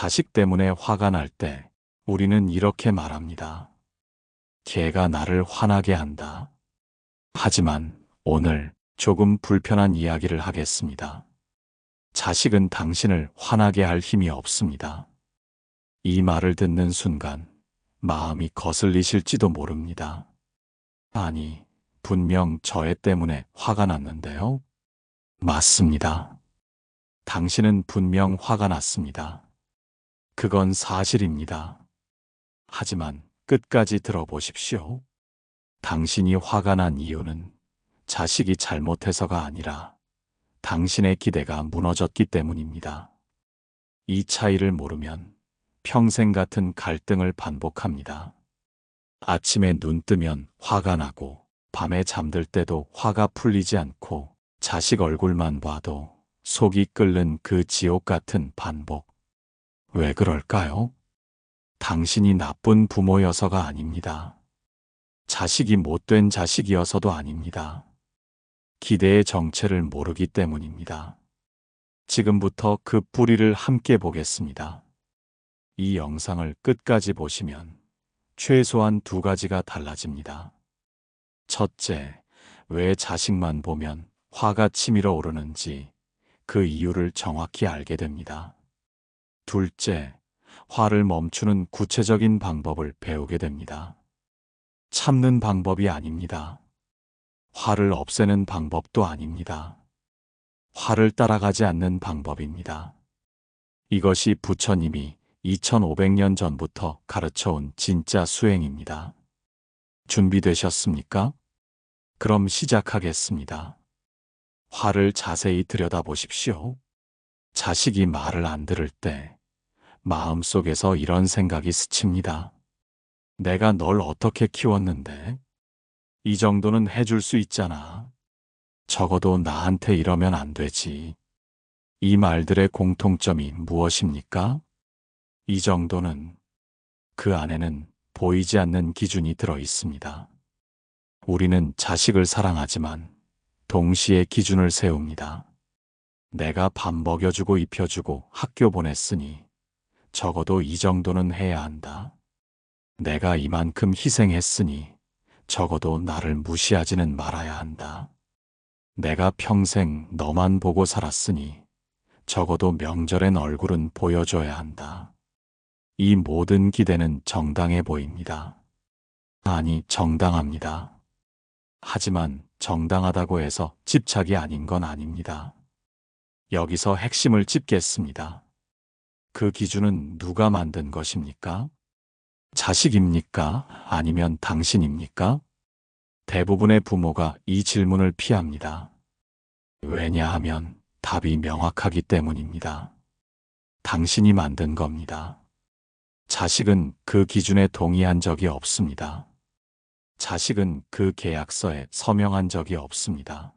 자식 때문에 화가 날 때 우리는 이렇게 말합니다. 걔가 나를 화나게 한다. 하지만 오늘 조금 불편한 이야기를 하겠습니다. 자식은 당신을 화나게 할 힘이 없습니다. 이 말을 듣는 순간 마음이 거슬리실지도 모릅니다. 아니, 분명 저 애 때문에 화가 났는데요? 맞습니다. 당신은 분명 화가 났습니다. 그건 사실입니다. 하지만 끝까지 들어보십시오. 당신이 화가 난 이유는 자식이 잘못해서가 아니라 당신의 기대가 무너졌기 때문입니다. 이 차이를 모르면 평생 같은 갈등을 반복합니다. 아침에 눈 뜨면 화가 나고 밤에 잠들 때도 화가 풀리지 않고 자식 얼굴만 봐도 속이 끓는 그 지옥 같은 반복. 왜 그럴까요? 당신이 나쁜 부모여서가 아닙니다. 자식이 못된 자식이어서도 아닙니다. 기대의 정체를 모르기 때문입니다. 지금부터 그 뿌리를 함께 보겠습니다. 이 영상을 끝까지 보시면 최소한 2가지가 달라집니다. 첫째, 왜 자식만 보면 화가 치밀어 오르는지 그 이유를 정확히 알게 됩니다. 둘째, 화를 멈추는 구체적인 방법을 배우게 됩니다. 참는 방법이 아닙니다. 화를 없애는 방법도 아닙니다. 화를 따라가지 않는 방법입니다. 이것이 부처님이 2500년 전부터 가르쳐온 진짜 수행입니다. 준비되셨습니까? 그럼 시작하겠습니다. 화를 자세히 들여다보십시오. 자식이 말을 안 들을 때 마음속에서 이런 생각이 스칩니다. 내가 널 어떻게 키웠는데? 이 정도는 해줄 수 있잖아. 적어도 나한테 이러면 안 되지. 이 말들의 공통점이 무엇입니까? 이 정도는, 그 안에는 보이지 않는 기준이 들어 있습니다. 우리는 자식을 사랑하지만 동시에 기준을 세웁니다. 내가 밥 먹여주고 입혀주고 학교 보냈으니 적어도 이 정도는 해야 한다. 내가 이만큼 희생했으니 적어도 나를 무시하지는 말아야 한다. 내가 평생 너만 보고 살았으니 적어도 명절엔 얼굴은 보여줘야 한다. 이 모든 기대는 정당해 보입니다. 아니, 정당합니다. 하지만 정당하다고 해서 집착이 아닌 건 아닙니다. 여기서 핵심을 짚겠습니다. 그 기준은 누가 만든 것입니까? 자식입니까? 아니면 당신입니까? 대부분의 부모가 이 질문을 피합니다. 왜냐하면 답이 명확하기 때문입니다. 당신이 만든 겁니다. 자식은 그 기준에 동의한 적이 없습니다. 자식은 그 계약서에 서명한 적이 없습니다.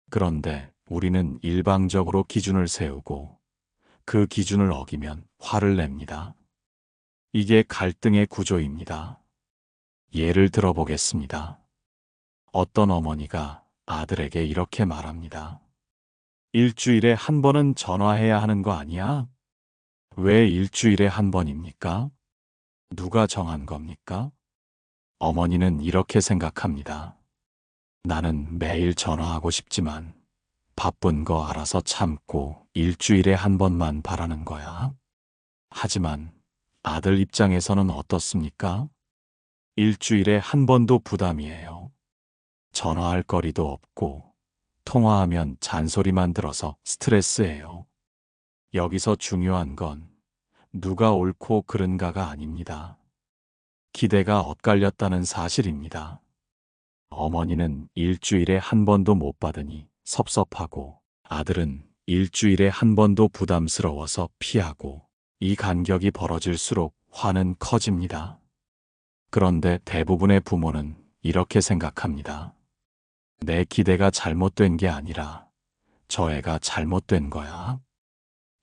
그런데 우리는 일방적으로 기준을 세우고 그 기준을 어기면 화를 냅니다. 이게 갈등의 구조입니다. 예를 들어보겠습니다. 어떤 어머니가 아들에게 이렇게 말합니다. 일주일에 한 번은 전화해야 하는 거 아니야? 왜 일주일에 한 번입니까? 누가 정한 겁니까? 어머니는 이렇게 생각합니다. 나는 매일 전화하고 싶지만 바쁜 거 알아서 참고 일주일에 한 번만 바라는 거야. 하지만 아들 입장에서는 어떻습니까? 일주일에 한 번도 부담이에요. 전화할 거리도 없고 통화하면 잔소리만 들어서 스트레스예요. 여기서 중요한 건 누가 옳고 그른가가 아닙니다. 기대가 엇갈렸다는 사실입니다. 어머니는 일주일에 한 번도 못 받으니 섭섭하고 아들은 일주일에 한 번도 부담스러워서 피하고 이 간격이 벌어질수록 화는 커집니다. 그런데 대부분의 부모는 이렇게 생각합니다. 내 기대가 잘못된 게 아니라 저 애가 잘못된 거야.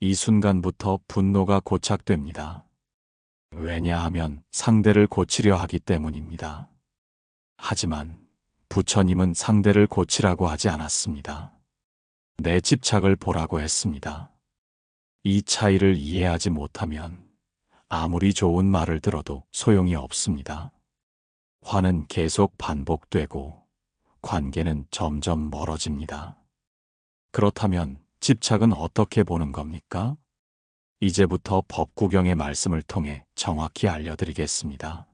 이 순간부터 분노가 고착됩니다. 왜냐하면 상대를 고치려 하기 때문입니다. 하지만 부처님은 상대를 고치라고 하지 않았습니다. 내 집착을 보라고 했습니다. 이 차이를 이해하지 못하면 아무리 좋은 말을 들어도 소용이 없습니다. 화는 계속 반복되고 관계는 점점 멀어집니다. 그렇다면 집착은 어떻게 보는 겁니까? 이제부터 법구경의 말씀을 통해 정확히 알려드리겠습니다.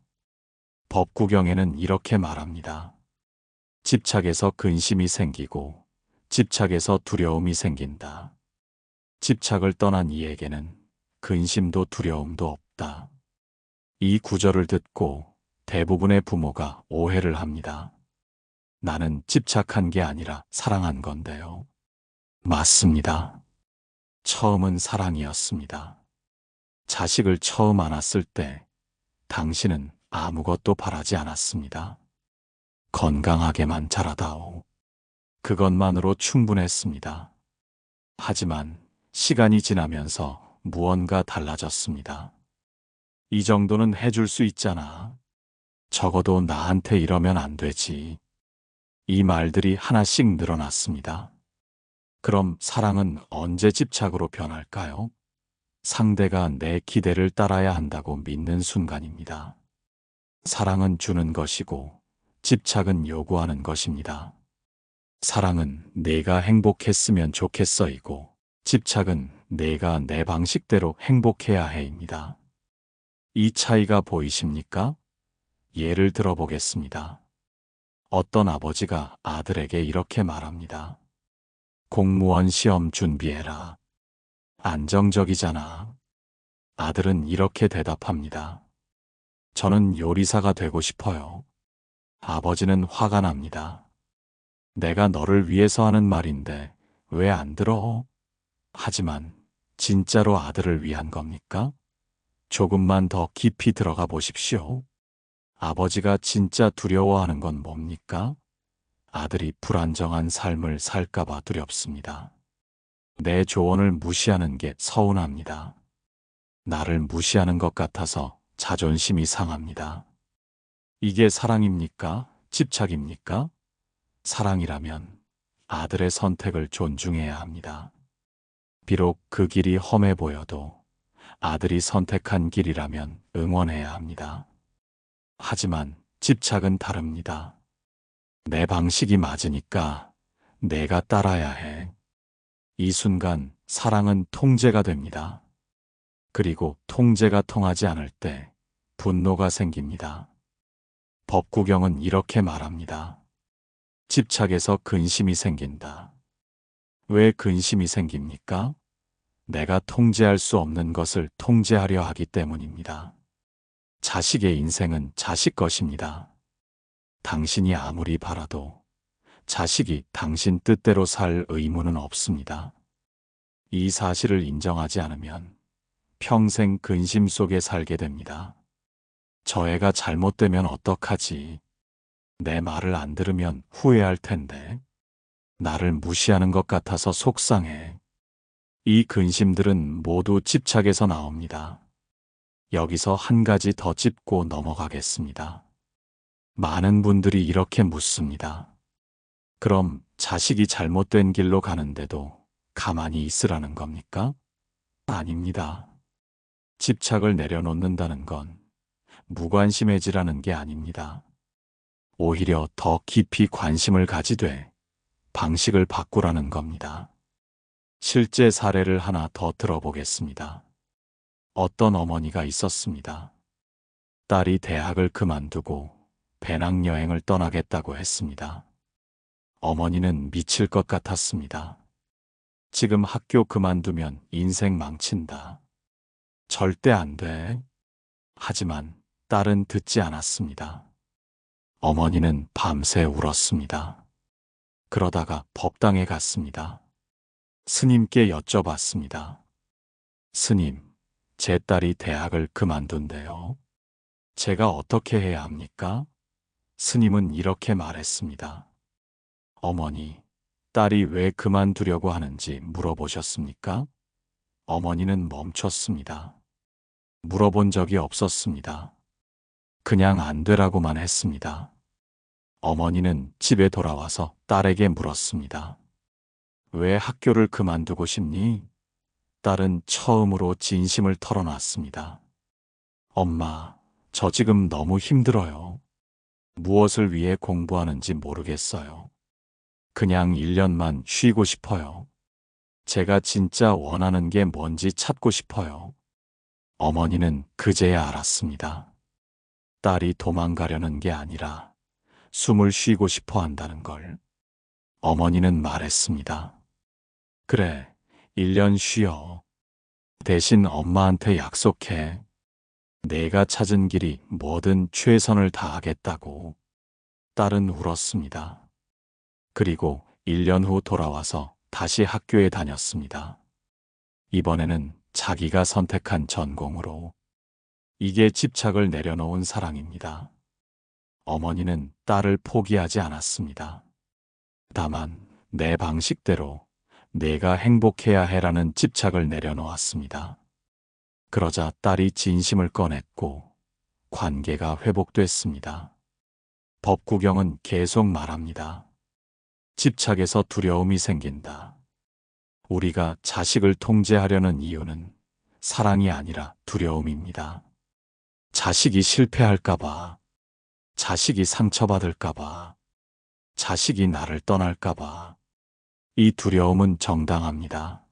법구경에는 이렇게 말합니다. 집착에서 근심이 생기고 집착에서 두려움이 생긴다. 집착을 떠난 이에게는 근심도 두려움도 없다. 이 구절을 듣고 대부분의 부모가 오해를 합니다. 나는 집착한 게 아니라 사랑한 건데요. 맞습니다. 처음은 사랑이었습니다. 자식을 처음 안았을 때 당신은 아무것도 바라지 않았습니다. 건강하게만 자라다오. 그것만으로 충분했습니다. 하지만 시간이 지나면서 무언가 달라졌습니다. 이 정도는 해줄 수 있잖아. 적어도 나한테 이러면 안 되지. 이 말들이 하나씩 늘어났습니다. 그럼 사랑은 언제 집착으로 변할까요? 상대가 내 기대를 따라야 한다고 믿는 순간입니다. 사랑은 주는 것이고 집착은 요구하는 것입니다. 사랑은 내가 행복했으면 좋겠어이고 집착은 내가 내 방식대로 행복해야 해입니다. 이 차이가 보이십니까? 예를 들어보겠습니다. 어떤 아버지가 아들에게 이렇게 말합니다. 공무원 시험 준비해라. 안정적이잖아. 아들은 이렇게 대답합니다. 저는 요리사가 되고 싶어요. 아버지는 화가 납니다. 내가 너를 위해서 하는 말인데 왜 안 들어? 하지만 진짜로 아들을 위한 겁니까? 조금만 더 깊이 들어가 보십시오. 아버지가 진짜 두려워하는 건 뭡니까? 아들이 불안정한 삶을 살까봐 두렵습니다. 내 조언을 무시하는 게 서운합니다. 나를 무시하는 것 같아서 자존심이 상합니다. 이게 사랑입니까? 집착입니까? 사랑이라면 아들의 선택을 존중해야 합니다. 비록 그 길이 험해 보여도 아들이 선택한 길이라면 응원해야 합니다. 하지만 집착은 다릅니다. 내 방식이 맞으니까 내가 따라야 해. 이 순간 사랑은 통제가 됩니다. 그리고 통제가 통하지 않을 때 분노가 생깁니다. 법구경은 이렇게 말합니다. 집착에서 근심이 생긴다. 왜 근심이 생깁니까? 내가 통제할 수 없는 것을 통제하려 하기 때문입니다. 자식의 인생은 자식 것입니다. 당신이 아무리 바라도 자식이 당신 뜻대로 살 의무는 없습니다. 이 사실을 인정하지 않으면 평생 근심 속에 살게 됩니다. 저 애가 잘못되면 어떡하지? 내 말을 안 들으면 후회할 텐데. 나를 무시하는 것 같아서 속상해. 이 근심들은 모두 집착에서 나옵니다. 여기서 한 가지 더 짚고 넘어가겠습니다. 많은 분들이 이렇게 묻습니다. 그럼 자식이 잘못된 길로 가는데도 가만히 있으라는 겁니까? 아닙니다. 집착을 내려놓는다는 건 무관심해지라는 게 아닙니다. 오히려 더 깊이 관심을 가지되 방식을 바꾸라는 겁니다. 실제 사례를 하나 더 들어보겠습니다. 어떤 어머니가 있었습니다. 딸이 대학을 그만두고 배낭여행을 떠나겠다고 했습니다. 어머니는 미칠 것 같았습니다. 지금 학교 그만두면 인생 망친다. 절대 안 돼. 하지만 딸은 듣지 않았습니다. 어머니는 밤새 울었습니다. 그러다가 법당에 갔습니다. 스님께 여쭤봤습니다. 스님, 제 딸이 대학을 그만둔대요. 제가 어떻게 해야 합니까? 스님은 이렇게 말했습니다. 어머니, 딸이 왜 그만두려고 하는지 물어보셨습니까? 어머니는 멈췄습니다. 물어본 적이 없었습니다. 그냥 안 되라고만 했습니다. 어머니는 집에 돌아와서 딸에게 물었습니다. 왜 학교를 그만두고 싶니? 딸은 처음으로 진심을 털어놨습니다. 엄마, 저 지금 너무 힘들어요. 무엇을 위해 공부하는지 모르겠어요. 그냥 1년만 쉬고 싶어요. 제가 진짜 원하는 게 뭔지 찾고 싶어요. 어머니는 그제야 알았습니다. 딸이 도망가려는 게 아니라 숨을 쉬고 싶어 한다는 걸. 어머니는 말했습니다. 그래, 1년 쉬어. 대신 엄마한테 약속해. 내가 찾은 길이 뭐든 최선을 다하겠다고. 딸은 울었습니다. 그리고 1년 후 돌아와서 다시 학교에 다녔습니다. 이번에는 자기가 선택한 전공으로. 이게 집착을 내려놓은 사랑입니다. 어머니는 딸을 포기하지 않았습니다. 다만 내 방식대로 내가 행복해야 해라는 집착을 내려놓았습니다. 그러자 딸이 진심을 꺼냈고 관계가 회복됐습니다. 법구경은 계속 말합니다. 집착에서 두려움이 생긴다. 우리가 자식을 통제하려는 이유는 사랑이 아니라 두려움입니다. 자식이 실패할까봐, 자식이 상처받을까봐, 자식이 나를 떠날까봐. 이 두려움은 정당합니다.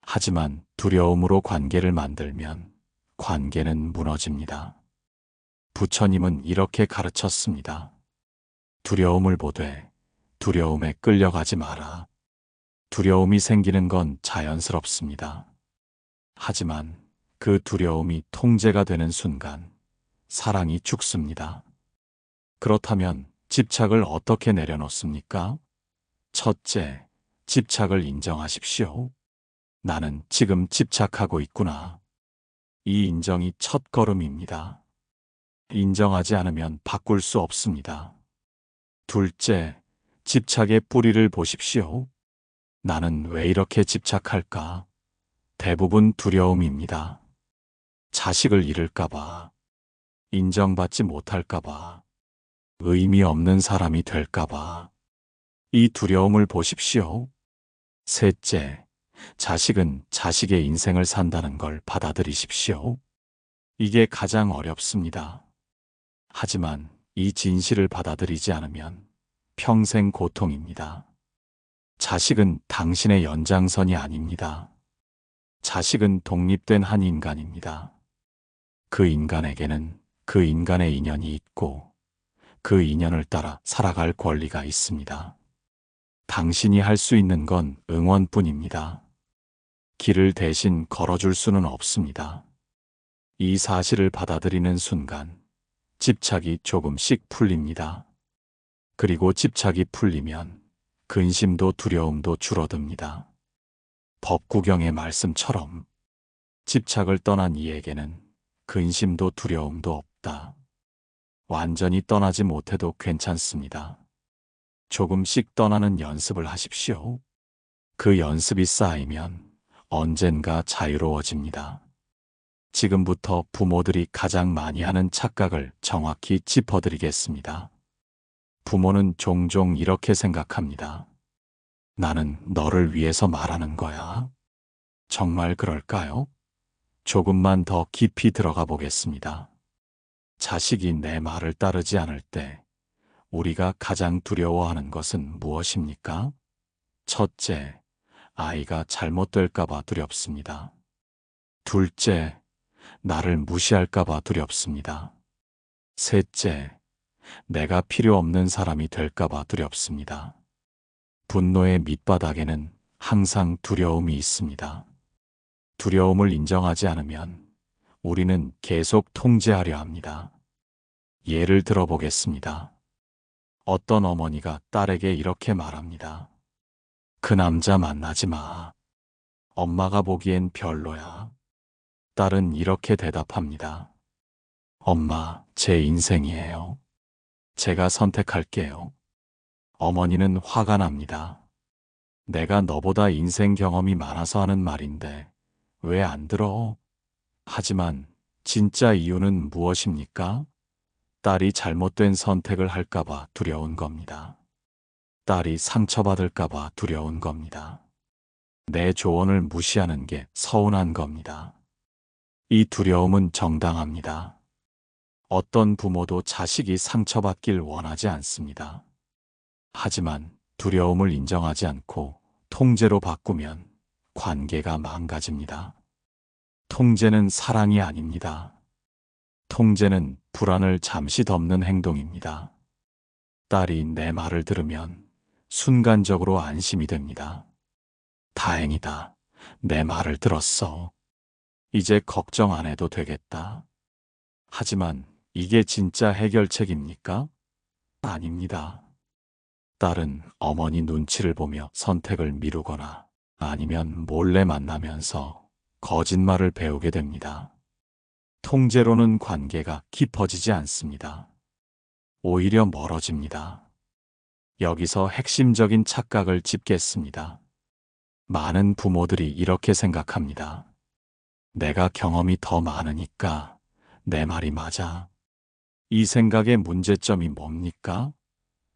하지만 두려움으로 관계를 만들면 관계는 무너집니다. 부처님은 이렇게 가르쳤습니다. 두려움을 보되 두려움에 끌려가지 마라. 두려움이 생기는 건 자연스럽습니다. 하지만 그 두려움이 통제가 되는 순간 사랑이 죽습니다. 그렇다면 집착을 어떻게 내려놓습니까? 첫째, 집착을 인정하십시오. 나는 지금 집착하고 있구나. 이 인정이 첫 걸음입니다. 인정하지 않으면 바꿀 수 없습니다. 둘째, 집착의 뿌리를 보십시오. 나는 왜 이렇게 집착할까? 대부분 두려움입니다. 자식을 잃을까봐, 인정받지 못할까봐, 의미 없는 사람이 될까봐. 이 두려움을 보십시오. 셋째, 자식은 자식의 인생을 산다는 걸 받아들이십시오. 이게 가장 어렵습니다. 하지만 이 진실을 받아들이지 않으면 평생 고통입니다. 자식은 당신의 연장선이 아닙니다. 자식은 독립된 한 인간입니다. 그 인간에게는 그 인간의 인연이 있고 그 인연을 따라 살아갈 권리가 있습니다. 당신이 할 수 있는 건 응원뿐입니다. 길을 대신 걸어줄 수는 없습니다. 이 사실을 받아들이는 순간 집착이 조금씩 풀립니다. 그리고 집착이 풀리면 근심도 두려움도 줄어듭니다. 법구경의 말씀처럼 집착을 떠난 이에게는 근심도 두려움도 없다. 완전히 떠나지 못해도 괜찮습니다. 조금씩 떠나는 연습을 하십시오. 그 연습이 쌓이면 언젠가 자유로워집니다. 지금부터 부모들이 가장 많이 하는 착각을 정확히 짚어드리겠습니다. 부모는 종종 이렇게 생각합니다. 나는 너를 위해서 말하는 거야. 정말 그럴까요? 조금만 더 깊이 들어가 보겠습니다. 자식이 내 말을 따르지 않을 때 우리가 가장 두려워하는 것은 무엇입니까? 첫째, 아이가 잘못될까봐 두렵습니다. 둘째, 나를 무시할까봐 두렵습니다. 셋째, 내가 필요 없는 사람이 될까봐 두렵습니다. 분노의 밑바닥에는 항상 두려움이 있습니다. 두려움을 인정하지 않으면 우리는 계속 통제하려 합니다. 예를 들어보겠습니다. 어떤 어머니가 딸에게 이렇게 말합니다. 그 남자 만나지 마. 엄마가 보기엔 별로야. 딸은 이렇게 대답합니다. 엄마, 제 인생이에요. 제가 선택할게요. 어머니는 화가 납니다. 내가 너보다 인생 경험이 많아서 하는 말인데 왜 안 들어? 하지만 진짜 이유는 무엇입니까? 딸이 잘못된 선택을 할까봐 두려운 겁니다. 딸이 상처받을까봐 두려운 겁니다. 내 조언을 무시하는 게 서운한 겁니다. 이 두려움은 정당합니다. 어떤 부모도 자식이 상처받길 원하지 않습니다. 하지만 두려움을 인정하지 않고 통제로 바꾸면 관계가 망가집니다. 통제는 사랑이 아닙니다. 통제는 불안을 잠시 덮는 행동입니다. 딸이 내 말을 들으면 순간적으로 안심이 됩니다. 다행이다. 내 말을 들었어. 이제 걱정 안 해도 되겠다. 하지만 이게 진짜 해결책입니까? 아닙니다. 딸은 어머니 눈치를 보며 선택을 미루거나 아니면 몰래 만나면서 거짓말을 배우게 됩니다. 통제로는 관계가 깊어지지 않습니다. 오히려 멀어집니다. 여기서 핵심적인 착각을 짚겠습니다. 많은 부모들이 이렇게 생각합니다. 내가 경험이 더 많으니까 내 말이 맞아. 이 생각의 문제점이 뭡니까?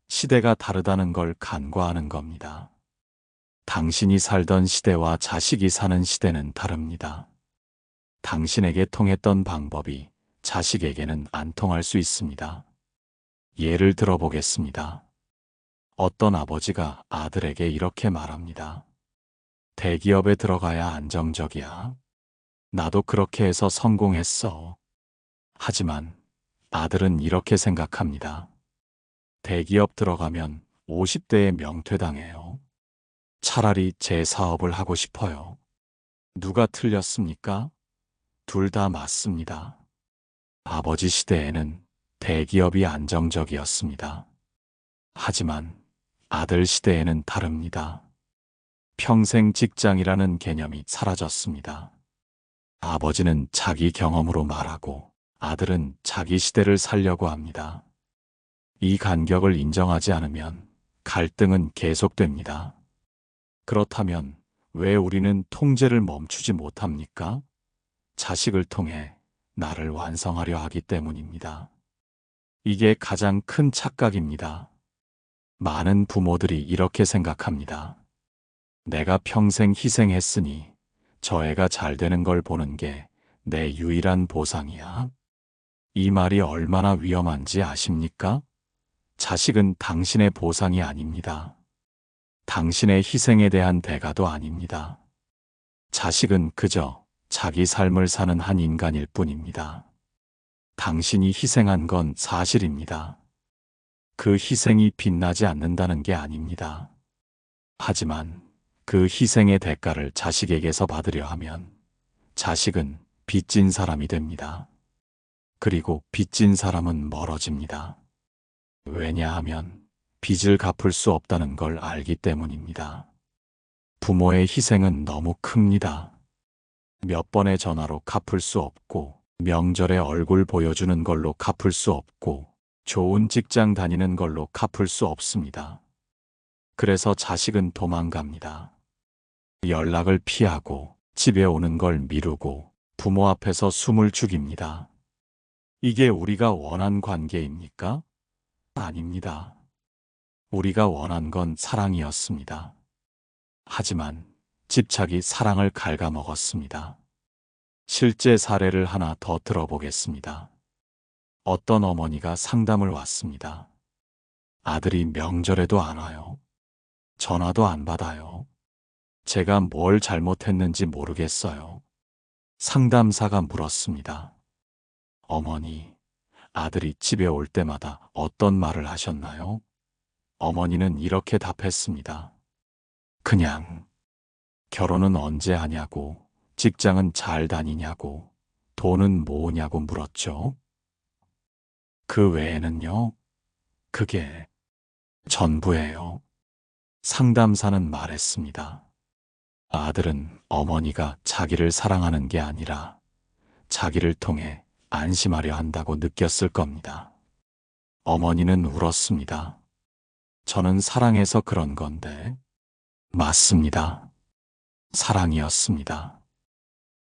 시대가 다르다는 걸 간과하는 겁니다. 당신이 살던 시대와 자식이 사는 시대는 다릅니다. 당신에게 통했던 방법이 자식에게는 안 통할 수 있습니다. 예를 들어보겠습니다. 어떤 아버지가 아들에게 이렇게 말합니다. 대기업에 들어가야 안정적이야. 나도 그렇게 해서 성공했어. 하지만 아들은 이렇게 생각합니다. 대기업 들어가면 50대에 명퇴당해요. 차라리 제 사업을 하고 싶어요. 누가 틀렸습니까? 둘 다 맞습니다. 아버지 시대에는 대기업이 안정적이었습니다. 하지만 아들 시대에는 다릅니다. 평생 직장이라는 개념이 사라졌습니다. 아버지는 자기 경험으로 말하고 아들은 자기 시대를 살려고 합니다. 이 간격을 인정하지 않으면 갈등은 계속됩니다. 그렇다면 왜 우리는 통제를 멈추지 못합니까? 자식을 통해 나를 완성하려 하기 때문입니다. 이게 가장 큰 착각입니다. 많은 부모들이 이렇게 생각합니다. 내가 평생 희생했으니 저 애가 잘 되는 걸 보는 게 내 유일한 보상이야. 이 말이 얼마나 위험한지 아십니까? 자식은 당신의 보상이 아닙니다. 당신의 희생에 대한 대가도 아닙니다. 자식은 그저 자기 삶을 사는 한 인간일 뿐입니다. 당신이 희생한 건 사실입니다. 그 희생이 빛나지 않는다는 게 아닙니다. 하지만 그 희생의 대가를 자식에게서 받으려 하면 자식은 빚진 사람이 됩니다. 그리고 빚진 사람은 멀어집니다. 왜냐하면 빚을 갚을 수 없다는 걸 알기 때문입니다. 부모의 희생은 너무 큽니다. 몇 번의 전화로 갚을 수 없고, 명절에 얼굴 보여주는 걸로 갚을 수 없고, 좋은 직장 다니는 걸로 갚을 수 없습니다. 그래서 자식은 도망갑니다. 연락을 피하고, 집에 오는 걸 미루고, 부모 앞에서 숨을 죽입니다. 이게 우리가 원한 관계입니까? 아닙니다. 우리가 원한 건 사랑이었습니다. 하지만 집착이 사랑을 갉아먹었습니다. 실제 사례를 하나 더 들어보겠습니다. 어떤 어머니가 상담을 왔습니다. 아들이 명절에도 안 와요. 전화도 안 받아요. 제가 뭘 잘못했는지 모르겠어요. 상담사가 물었습니다. 어머니, 아들이 집에 올 때마다 어떤 말을 하셨나요? 어머니는 이렇게 답했습니다. 그냥, 결혼은 언제 하냐고, 직장은 잘 다니냐고, 돈은 모으냐고 물었죠. 그 외에는요, 그게 전부예요. 상담사는 말했습니다. 아들은 어머니가 자기를 사랑하는 게 아니라 자기를 통해 안심하려 한다고 느꼈을 겁니다. 어머니는 울었습니다. 저는 사랑해서 그런 건데. 맞습니다. 사랑이었습니다.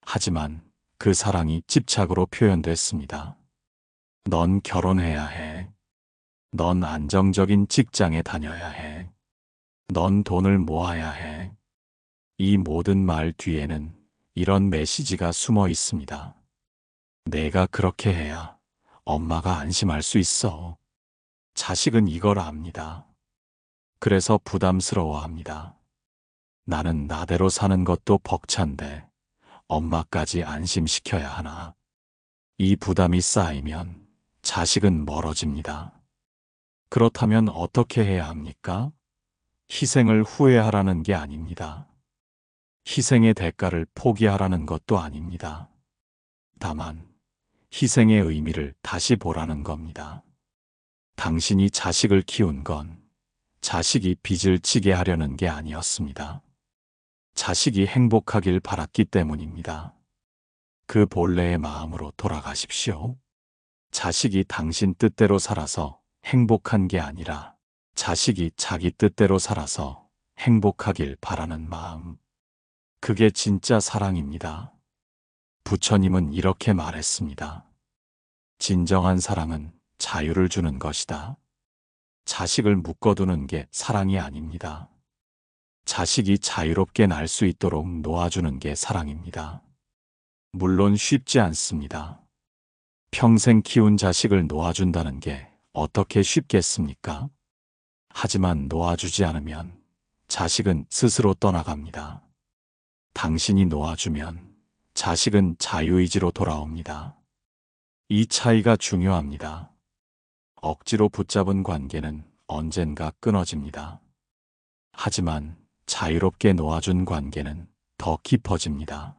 하지만 그 사랑이 집착으로 표현됐습니다. 넌 결혼해야 해. 넌 안정적인 직장에 다녀야 해. 넌 돈을 모아야 해. 이 모든 말 뒤에는 이런 메시지가 숨어 있습니다. 내가 그렇게 해야 엄마가 안심할 수 있어. 자식은 이걸 압니다. 그래서 부담스러워합니다. 나는 나대로 사는 것도 벅찬데 엄마까지 안심시켜야 하나. 이 부담이 쌓이면 자식은 멀어집니다. 그렇다면 어떻게 해야 합니까? 희생을 후회하라는 게 아닙니다. 희생의 대가를 포기하라는 것도 아닙니다. 다만 희생의 의미를 다시 보라는 겁니다. 당신이 자식을 키운 건 자식이 빚을 지게 하려는 게 아니었습니다. 자식이 행복하길 바랐기 때문입니다. 그 본래의 마음으로 돌아가십시오. 자식이 당신 뜻대로 살아서 행복한 게 아니라 자식이 자기 뜻대로 살아서 행복하길 바라는 마음. 그게 진짜 사랑입니다. 부처님은 이렇게 말했습니다. 진정한 사랑은 자유를 주는 것이다. 자식을 묶어두는 게 사랑이 아닙니다. 자식이 자유롭게 날 수 있도록 놓아주는 게 사랑입니다. 물론 쉽지 않습니다. 평생 키운 자식을 놓아준다는 게 어떻게 쉽겠습니까? 하지만 놓아주지 않으면 자식은 스스로 떠나갑니다. 당신이 놓아주면 자식은 자유의지로 돌아옵니다. 이 차이가 중요합니다. 억지로 붙잡은 관계는 언젠가 끊어집니다. 하지만 자유롭게 놓아준 관계는 더 깊어집니다.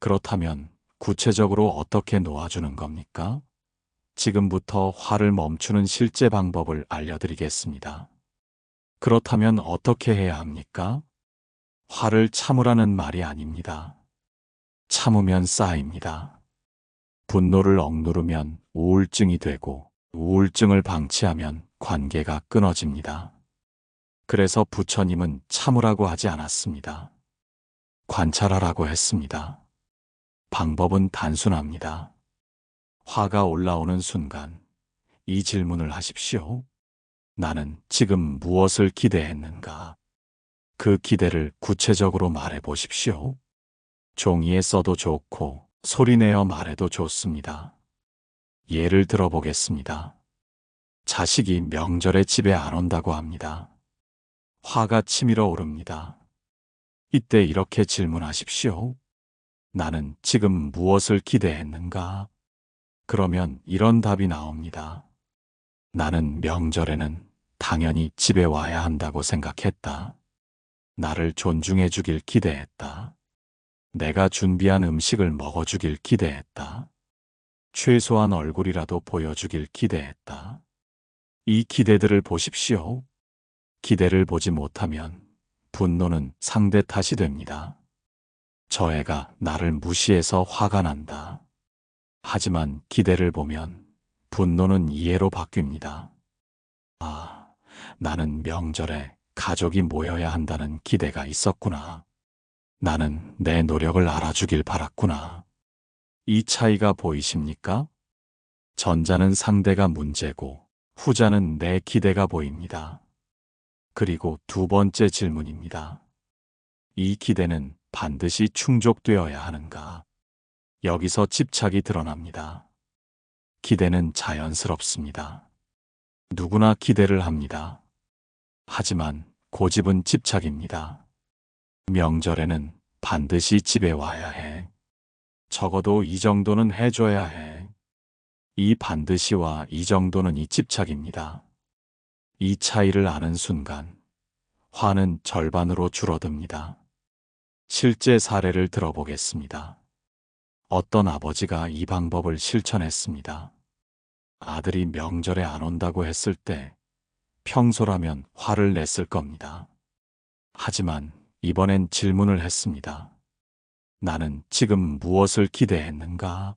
그렇다면 구체적으로 어떻게 놓아주는 겁니까? 지금부터 화를 멈추는 실제 방법을 알려드리겠습니다. 그렇다면 어떻게 해야 합니까? 화를 참으라는 말이 아닙니다. 참으면 쌓입니다. 분노를 억누르면 우울증이 되고 우울증을 방치하면 관계가 끊어집니다. 그래서 부처님은 참으라고 하지 않았습니다. 관찰하라고 했습니다. 방법은 단순합니다. 화가 올라오는 순간 이 질문을 하십시오. 나는 지금 무엇을 기대했는가? 그 기대를 구체적으로 말해 보십시오. 종이에 써도 좋고 소리내어 말해도 좋습니다. 예를 들어보겠습니다. 자식이 명절에 집에 안 온다고 합니다. 화가 치밀어 오릅니다. 이때 이렇게 질문하십시오. 나는 지금 무엇을 기대했는가? 그러면 이런 답이 나옵니다. 나는 명절에는 당연히 집에 와야 한다고 생각했다. 나를 존중해 주길 기대했다. 내가 준비한 음식을 먹어주길 기대했다. 최소한 얼굴이라도 보여주길 기대했다. 이 기대들을 보십시오. 기대를 보지 못하면 분노는 상대 탓이 됩니다. 저 애가 나를 무시해서 화가 난다. 하지만 기대를 보면 분노는 이해로 바뀝니다. 아, 나는 명절에 가족이 모여야 한다는 기대가 있었구나. 나는 내 노력을 알아주길 바랐구나. 이 차이가 보이십니까? 전자는 상대가 문제고 후자는 내 기대가 보입니다. 그리고 두 번째 질문입니다. 이 기대는 반드시 충족되어야 하는가? 여기서 집착이 드러납니다. 기대는 자연스럽습니다. 누구나 기대를 합니다. 하지만 고집은 집착입니다. 명절에는 반드시 집에 와야 해. 적어도 이 정도는 해줘야 해. 이 반드시와 이 정도는 이 집착입니다. 이 차이를 아는 순간 화는 절반으로 줄어듭니다. 실제 사례를 들어보겠습니다. 어떤 아버지가 이 방법을 실천했습니다. 아들이 명절에 안 온다고 했을 때 평소라면 화를 냈을 겁니다. 하지만 이번엔 질문을 했습니다. 나는 지금 무엇을 기대했는가?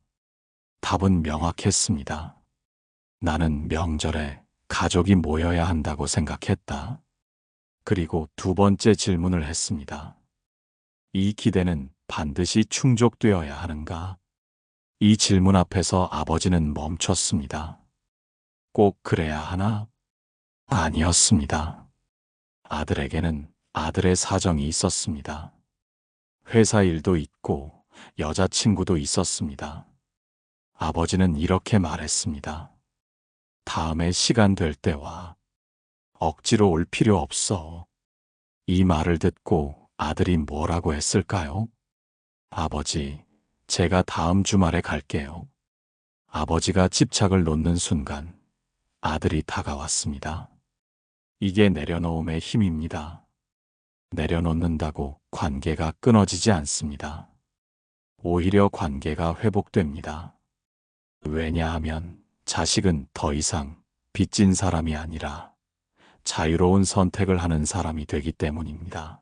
답은 명확했습니다. 나는 명절에 가족이 모여야 한다고 생각했다. 그리고 두 번째 질문을 했습니다. 이 기대는 반드시 충족되어야 하는가? 이 질문 앞에서 아버지는 멈췄습니다. 꼭 그래야 하나? 아니었습니다. 아들에게는 아들의 사정이 있었습니다. 회사 일도 있고 여자친구도 있었습니다. 아버지는 이렇게 말했습니다. 다음에 시간 될 때 와. 억지로 올 필요 없어. 이 말을 듣고 아들이 뭐라고 했을까요? 아버지, 제가 다음 주말에 갈게요. 아버지가 집착을 놓는 순간 아들이 다가왔습니다. 이게 내려놓음의 힘입니다. 내려놓는다고 관계가 끊어지지 않습니다. 오히려 관계가 회복됩니다. 왜냐하면 자식은 더 이상 빚진 사람이 아니라 자유로운 선택을 하는 사람이 되기 때문입니다.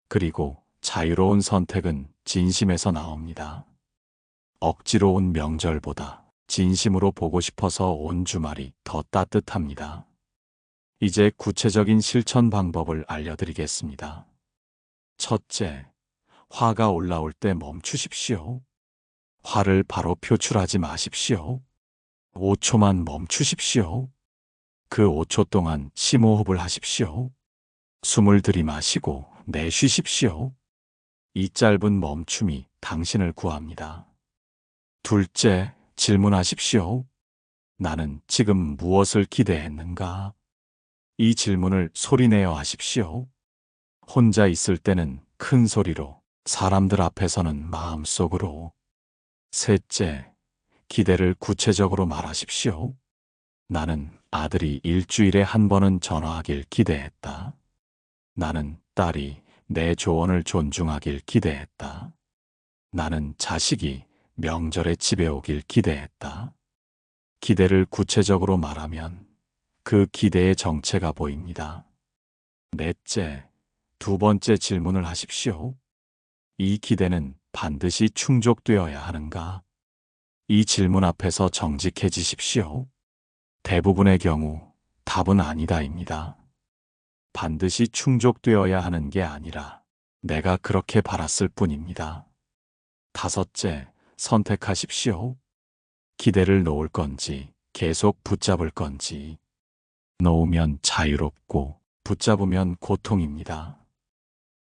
그리고 자유로운 선택은 진심에서 나옵니다. 억지로 온 명절보다 진심으로 보고 싶어서 온 주말이 더 따뜻합니다. 이제 구체적인 실천 방법을 알려드리겠습니다. 첫째, 화가 올라올 때 멈추십시오. 화를 바로 표출하지 마십시오. 5초만 멈추십시오. 그 5초 동안 심호흡을 하십시오. 숨을 들이마시고 내쉬십시오. 이 짧은 멈춤이 당신을 구합니다. 둘째, 질문하십시오. 나는 지금 무엇을 기대했는가? 이 질문을 소리내어 하십시오. 혼자 있을 때는 큰 소리로, 사람들 앞에서는 마음속으로. 셋째, 기대를 구체적으로 말하십시오. 나는 아들이 일주일에 한 번은 전화하길 기대했다. 나는 딸이 내 조언을 존중하길 기대했다. 나는 자식이 명절에 집에 오길 기대했다. 기대를 구체적으로 말하면 그 기대의 정체가 보입니다. 넷째, 두 번째 질문을 하십시오. 이 기대는 반드시 충족되어야 하는가? 이 질문 앞에서 정직해지십시오. 대부분의 경우 답은 아니다입니다. 반드시 충족되어야 하는 게 아니라 내가 그렇게 바랐을 뿐입니다. 다섯째, 선택하십시오. 기대를 놓을 건지 계속 붙잡을 건지. 놓으면 자유롭고 붙잡으면 고통입니다.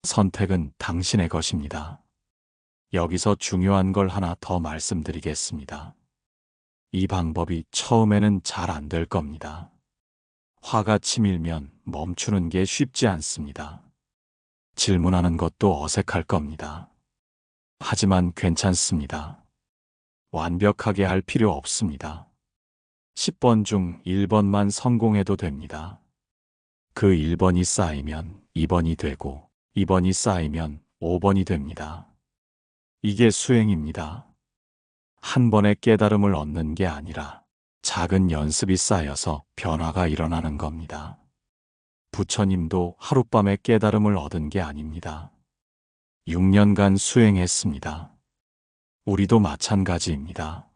선택은 당신의 것입니다. 여기서 중요한 걸 하나 더 말씀드리겠습니다. 이 방법이 처음에는 잘 안 될 겁니다. 화가 치밀면 멈추는 게 쉽지 않습니다. 질문하는 것도 어색할 겁니다. 하지만 괜찮습니다. 완벽하게 할 필요 없습니다. 10번 중 1번만 성공해도 됩니다. 그 1번이 쌓이면 2번이 되고 2번이 쌓이면 5번이 됩니다. 이게 수행입니다. 한 번의 깨달음을 얻는 게 아니라 작은 연습이 쌓여서 변화가 일어나는 겁니다. 부처님도 하룻밤에 깨달음을 얻은 게 아닙니다. 6년간 수행했습니다. 우리도 마찬가지입니다.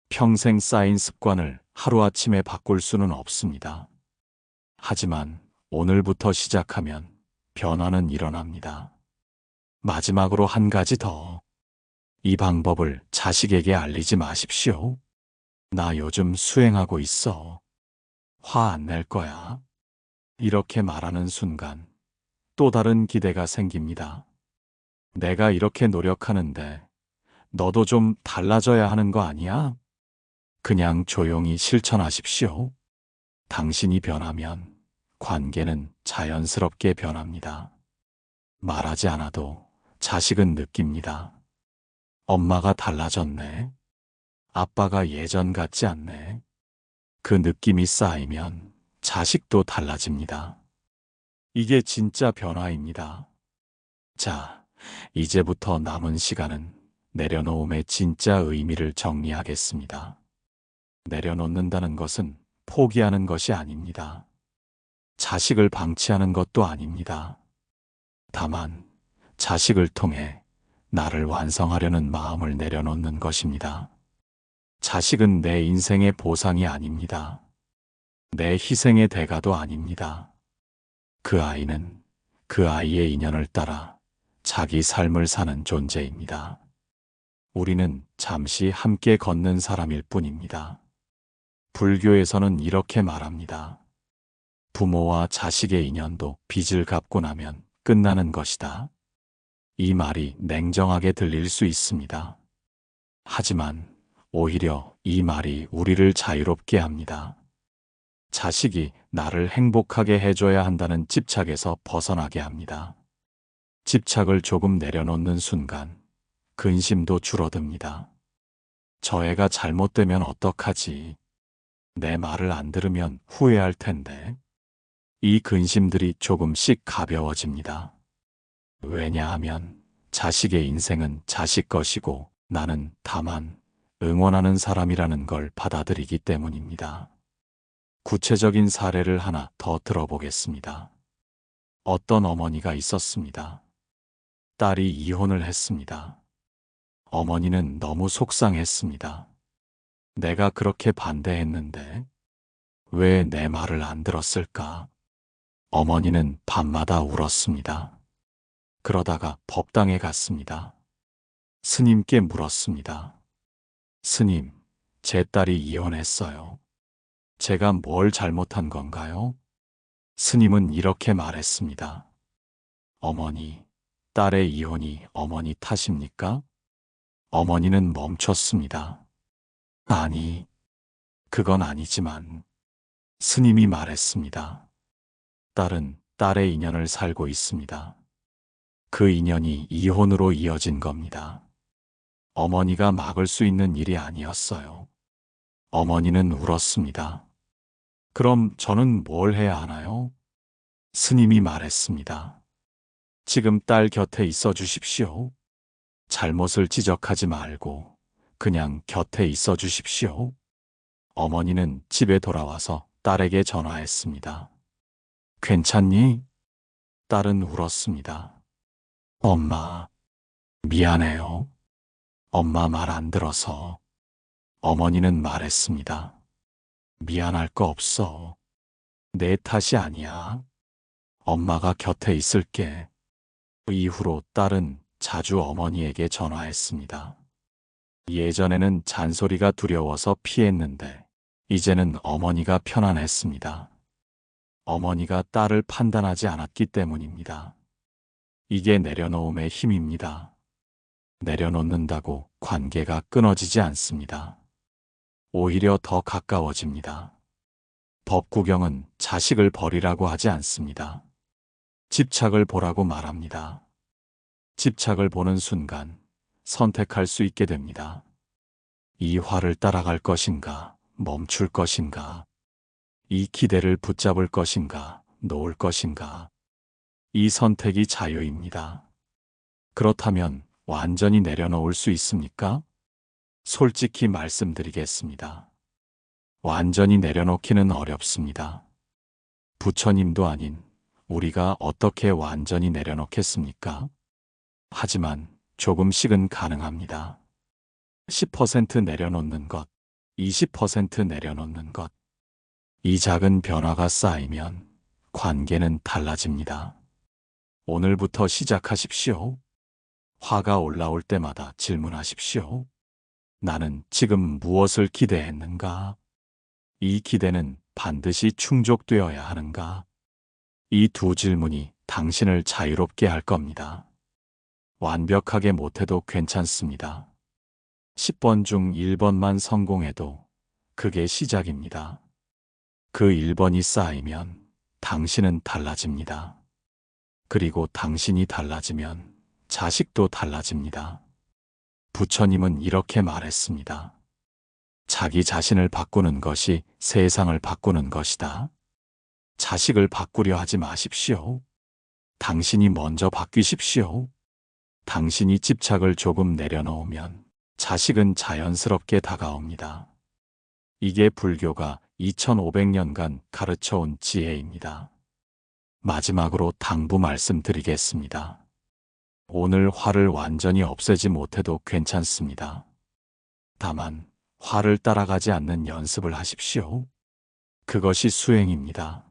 평생 쌓인 습관을 하루아침에 바꿀 수는 없습니다. 하지만 오늘부터 시작하면 변화는 일어납니다. 마지막으로 한 가지 더. 이 방법을 자식에게 알리지 마십시오. 나 요즘 수행하고 있어. 화 안 낼 거야. 이렇게 말하는 순간 또 다른 기대가 생깁니다. 내가 이렇게 노력하는데 너도 좀 달라져야 하는 거 아니야? 그냥 조용히 실천하십시오. 당신이 변하면 관계는 자연스럽게 변합니다. 말하지 않아도 자식은 느낍니다. 엄마가 달라졌네. 아빠가 예전 같지 않네. 그 느낌이 쌓이면 자식도 달라집니다. 이게 진짜 변화입니다. 자, 이제부터 남은 시간은 내려놓음의 진짜 의미를 정리하겠습니다. 내려놓는다는 것은 포기하는 것이 아닙니다. 자식을 방치하는 것도 아닙니다. 다만 자식을 통해 나를 완성하려는 마음을 내려놓는 것입니다. 자식은 내 인생의 보상이 아닙니다. 내 희생의 대가도 아닙니다. 그 아이는 그 아이의 인연을 따라 자기 삶을 사는 존재입니다. 우리는 잠시 함께 걷는 사람일 뿐입니다. 불교에서는 이렇게 말합니다. 부모와 자식의 인연도 빚을 갚고 나면 끝나는 것이다. 이 말이 냉정하게 들릴 수 있습니다. 하지만 오히려 이 말이 우리를 자유롭게 합니다. 자식이 나를 행복하게 해줘야 한다는 집착에서 벗어나게 합니다. 집착을 조금 내려놓는 순간 근심도 줄어듭니다. 저 애가 잘못되면 어떡하지? 내 말을 안 들으면 후회할 텐데. 이 근심들이 조금씩 가벼워집니다. 왜냐하면 자식의 인생은 자식 것이고 나는 다만 응원하는 사람이라는 걸 받아들이기 때문입니다. 구체적인 사례를 하나 더 들어보겠습니다. 어떤 어머니가 있었습니다. 딸이 이혼을 했습니다. 어머니는 너무 속상했습니다. 내가 그렇게 반대했는데 왜 내 말을 안 들었을까? 어머니는 밤마다 울었습니다. 그러다가 법당에 갔습니다. 스님께 물었습니다. 스님, 제 딸이 이혼했어요. 제가 뭘 잘못한 건가요? 스님은 이렇게 말했습니다. 어머니, 딸의 이혼이 어머니 탓입니까? 어머니는 멈췄습니다. 아니, 그건 아니지만 스님이 말했습니다. 딸은 딸의 인연을 살고 있습니다. 그 인연이 이혼으로 이어진 겁니다. 어머니가 막을 수 있는 일이 아니었어요. 어머니는 울었습니다. 그럼 저는 뭘 해야 하나요? 스님이 말했습니다. 지금 딸 곁에 있어 주십시오. 잘못을 지적하지 말고 그냥 곁에 있어 주십시오. 어머니는 집에 돌아와서 딸에게 전화했습니다. 괜찮니? 딸은 울었습니다. 엄마, 미안해요. 엄마 말 안 들어서. 어머니는 말했습니다. 미안할 거 없어. 내 탓이 아니야. 엄마가 곁에 있을게. 이후로 딸은 자주 어머니에게 전화했습니다. 예전에는 잔소리가 두려워서 피했는데 이제는 어머니가 편안했습니다. 어머니가 딸을 판단하지 않았기 때문입니다. 이게 내려놓음의 힘입니다. 내려놓는다고 관계가 끊어지지 않습니다. 오히려 더 가까워집니다. 법구경은 자식을 버리라고 하지 않습니다. 집착을 보라고 말합니다. 집착을 보는 순간 선택할 수 있게 됩니다. 이 화를 따라갈 것인가, 멈출 것인가, 이 기대를 붙잡을 것인가, 놓을 것인가. 이 선택이 자유입니다. 그렇다면 완전히 내려놓을 수 있습니까? 솔직히 말씀드리겠습니다. 완전히 내려놓기는 어렵습니다. 부처님도 아닌 우리가 어떻게 완전히 내려놓겠습니까? 하지만 조금씩은 가능합니다. 10% 내려놓는 것, 20% 내려놓는 것. 이 작은 변화가 쌓이면 관계는 달라집니다. 오늘부터 시작하십시오. 화가 올라올 때마다 질문하십시오. 나는 지금 무엇을 기대했는가? 이 기대는 반드시 충족되어야 하는가? 이 두 질문이 당신을 자유롭게 할 겁니다. 완벽하게 못해도 괜찮습니다. 10번 중 1번만 성공해도 그게 시작입니다. 그 1번이 쌓이면 당신은 달라집니다. 그리고 당신이 달라지면 자식도 달라집니다. 부처님은 이렇게 말했습니다. 자기 자신을 바꾸는 것이 세상을 바꾸는 것이다. 자식을 바꾸려 하지 마십시오. 당신이 먼저 바뀌십시오. 당신이 집착을 조금 내려놓으면 자식은 자연스럽게 다가옵니다. 이게 불교가 2500년간 가르쳐온 지혜입니다. 마지막으로 당부 말씀드리겠습니다. 오늘 화를 완전히 없애지 못해도 괜찮습니다. 다만 화를 따라가지 않는 연습을 하십시오. 그것이 수행입니다.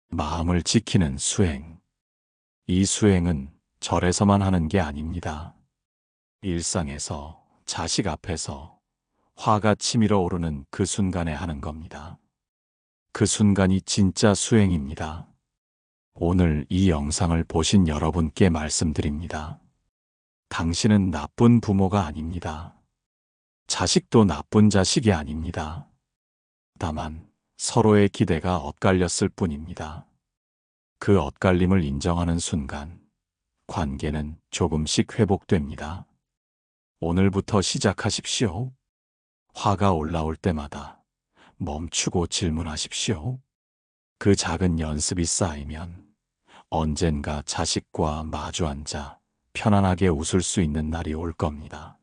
마음을 지키는 수행. 이 수행은 절에서만 하는 게 아닙니다. 일상에서, 자식 앞에서 화가 치밀어 오르는 그 순간에 하는 겁니다. 그 순간이 진짜 수행입니다. 오늘 이 영상을 보신 여러분께 말씀드립니다. 당신은 나쁜 부모가 아닙니다. 자식도 나쁜 자식이 아닙니다. 다만 서로의 기대가 엇갈렸을 뿐입니다. 그 엇갈림을 인정하는 순간 관계는 조금씩 회복됩니다. 오늘부터 시작하십시오. 화가 올라올 때마다 멈추고 질문하십시오. 그 작은 연습이 쌓이면 언젠가 자식과 마주 앉아 편안하게 웃을 수 있는 날이 올 겁니다.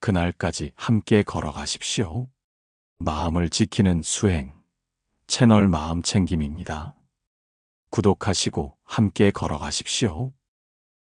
그날까지 함께 걸어가십시오. 마음을 지키는 수행, 채널 마음챙김입니다. 구독하시고 함께 걸어가십시오.